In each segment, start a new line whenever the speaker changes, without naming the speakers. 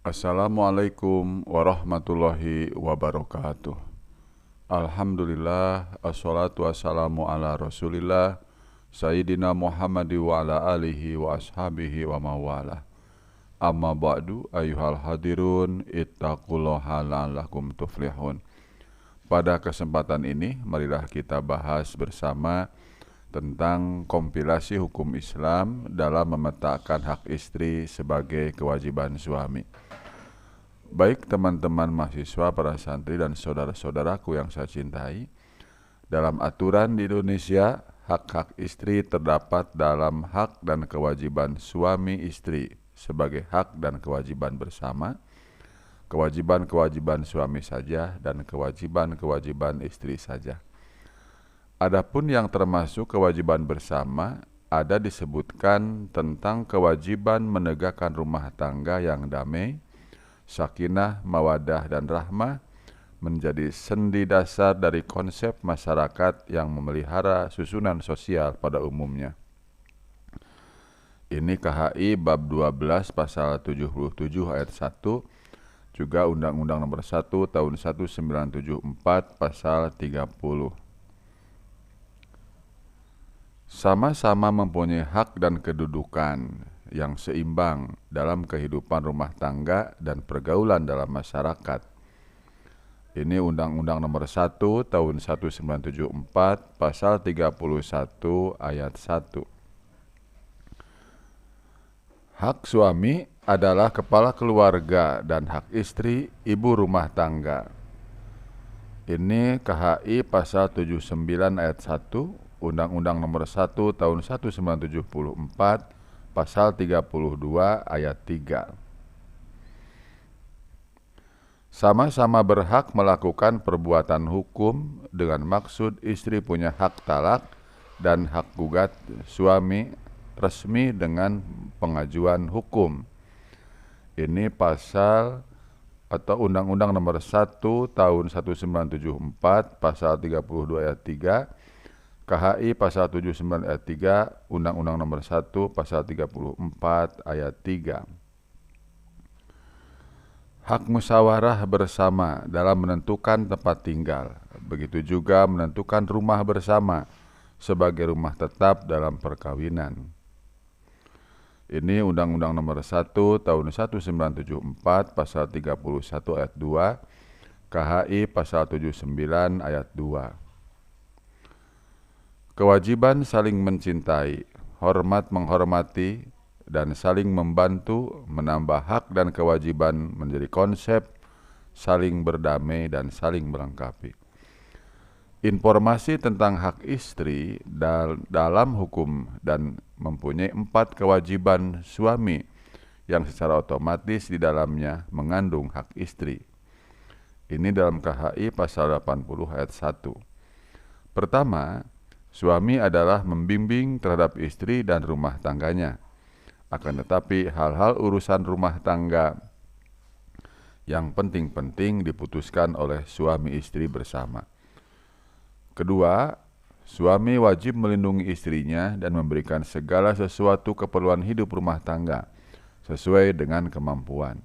Assalamualaikum warahmatullahi wabarakatuh. Alhamdulillah, assalatu wassalamu ala rasulillah Sayyidina Muhammad wa ala alihi wa ashabihi wa mawalah. Amma ba'du, ayuhal hadirun, ittaqullaha la'allakum tuflihun. Pada kesempatan ini, marilah kita bahas bersama tentang kompilasi hukum Islam dalam memetakan hak istri sebagai kewajiban suami. Baik teman-teman mahasiswa, para santri dan saudara-saudaraku yang saya cintai, dalam aturan di Indonesia, hak-hak istri terdapat dalam hak dan kewajiban suami istri sebagai hak dan kewajiban bersama, kewajiban-kewajiban suami saja, dan kewajiban-kewajiban istri saja. Adapun yang termasuk kewajiban bersama, ada disebutkan tentang kewajiban menegakkan rumah tangga yang damai, sakinah, mawadah, dan rahmah, menjadi sendi dasar dari konsep masyarakat yang memelihara susunan sosial pada umumnya. Ini KHI bab 12 pasal 77 ayat 1, juga Undang-Undang Nomor 1 Tahun 1974 pasal 30. Sama-sama mempunyai hak dan kedudukan yang seimbang dalam kehidupan rumah tangga dan pergaulan dalam masyarakat. Ini Undang-Undang Nomor 1 Tahun 1974 pasal 31 ayat 1. Hak suami adalah kepala keluarga dan hak istri ibu rumah tangga. Ini KHI pasal 79 ayat 1, Undang-Undang Nomor 1 Tahun 1974 pasal 32 ayat 3. Sama-sama berhak melakukan perbuatan hukum dengan maksud istri punya hak talak dan hak gugat suami resmi dengan pengajuan hukum. Ini pasal atau Undang-Undang Nomor 1 Tahun 1974 pasal 32 ayat 3, KHI pasal 79 ayat 3, Undang-Undang Nomor 1 pasal 34 ayat 3. Hak musyawarah bersama dalam menentukan tempat tinggal, begitu juga menentukan rumah bersama sebagai rumah tetap dalam perkawinan. Ini Undang-Undang Nomor 1 Tahun 1974 pasal 31 ayat 2, KHI pasal 79 ayat 2. Kewajiban saling mencintai, hormat menghormati, dan saling membantu menambah hak dan kewajiban menjadi konsep saling berdamai dan saling melengkapi. Informasi tentang hak istri dalam hukum dan mempunyai 4 kewajiban suami yang secara otomatis di dalamnya mengandung hak istri. Ini dalam KHI pasal 80 ayat 1. Pertama, suami adalah membimbing terhadap istri dan rumah tangganya. Akan tetapi hal-hal urusan rumah tangga yang penting-penting diputuskan oleh suami istri bersama. Kedua, suami wajib melindungi istrinya dan memberikan segala sesuatu keperluan hidup rumah tangga sesuai dengan kemampuan.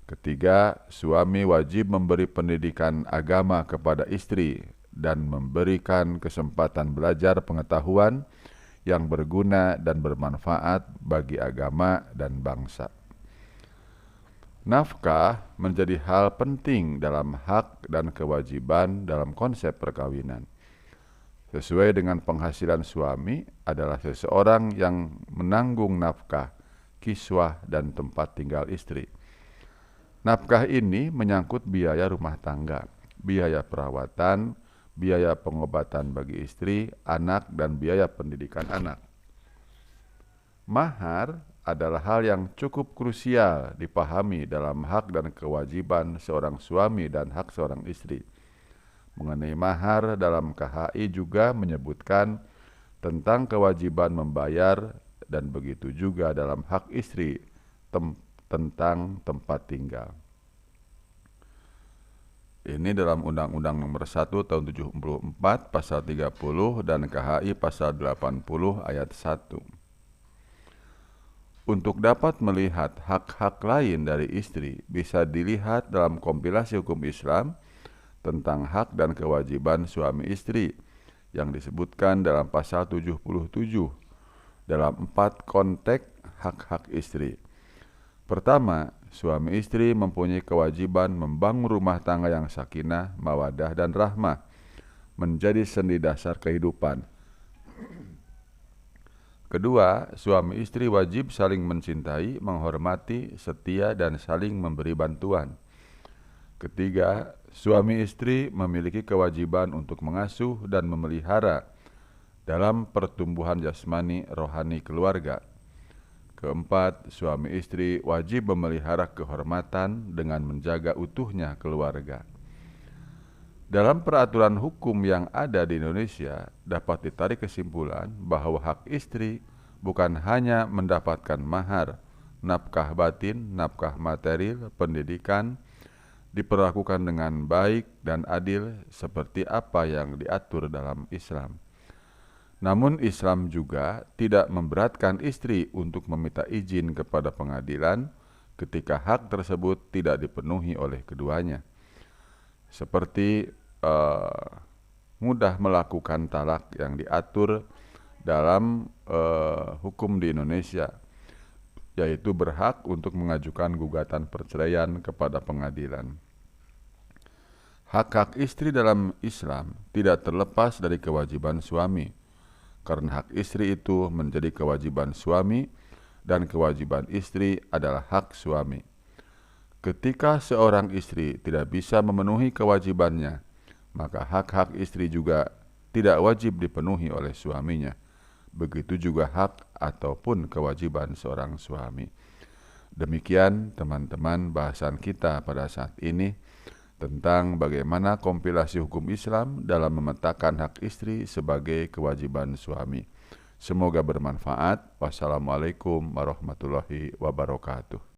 Ketiga, suami wajib memberi pendidikan agama kepada istri dan memberikan kesempatan belajar pengetahuan yang berguna dan bermanfaat bagi agama dan bangsa. Nafkah menjadi hal penting dalam hak dan kewajiban dalam konsep perkawinan. Sesuai dengan penghasilan suami adalah seseorang yang menanggung nafkah, kiswah, dan tempat tinggal istri. Nafkah ini menyangkut biaya rumah tangga, biaya perawatan, biaya pengobatan bagi istri, anak, dan biaya pendidikan anak. Mahar adalah hal yang cukup krusial dipahami dalam hak dan kewajiban seorang suami dan hak seorang istri. Mengenai mahar, dalam KHI juga menyebutkan tentang kewajiban membayar, dan begitu juga dalam hak istri tentang tempat tinggal. Ini dalam Undang-Undang Nomor 1 Tahun 74 pasal 30 dan KHI pasal 80 ayat 1. Untuk dapat melihat hak-hak lain dari istri, bisa dilihat dalam kompilasi hukum Islam tentang hak dan kewajiban suami istri yang disebutkan dalam pasal 77 dalam 4 konteks hak-hak istri. Pertama, suami istri mempunyai kewajiban membangun rumah tangga yang sakinah, mawadah, dan rahmah menjadi sendi dasar kehidupan. Kedua, suami istri wajib saling mencintai, menghormati, setia, dan saling memberi bantuan. Ketiga, suami istri memiliki kewajiban untuk mengasuh dan memelihara dalam pertumbuhan jasmani rohani keluarga. Keempat, suami istri wajib memelihara kehormatan dengan menjaga utuhnya keluarga. Dalam peraturan hukum yang ada di Indonesia, dapat ditarik kesimpulan bahwa hak istri bukan hanya mendapatkan mahar, nafkah batin, nafkah material, pendidikan, diperlakukan dengan baik dan adil seperti apa yang diatur dalam Islam. Namun Islam juga tidak memberatkan istri untuk meminta izin kepada pengadilan ketika hak tersebut tidak dipenuhi oleh keduanya. Seperti mudah melakukan talak yang diatur dalam hukum di Indonesia, yaitu berhak untuk mengajukan gugatan perceraian kepada pengadilan. Hak-hak istri dalam Islam tidak terlepas dari kewajiban suami, karena hak istri itu menjadi kewajiban suami dan kewajiban istri adalah hak suami. Ketika seorang istri tidak bisa memenuhi kewajibannya, maka hak-hak istri juga tidak wajib dipenuhi oleh suaminya. Begitu juga hak ataupun kewajiban seorang suami. Demikian teman-teman bahasan kita pada saat ini tentang bagaimana kompilasi hukum Islam dalam memetakan hak istri sebagai kewajiban suami. Semoga bermanfaat. Wassalamualaikum warahmatullahi wabarakatuh.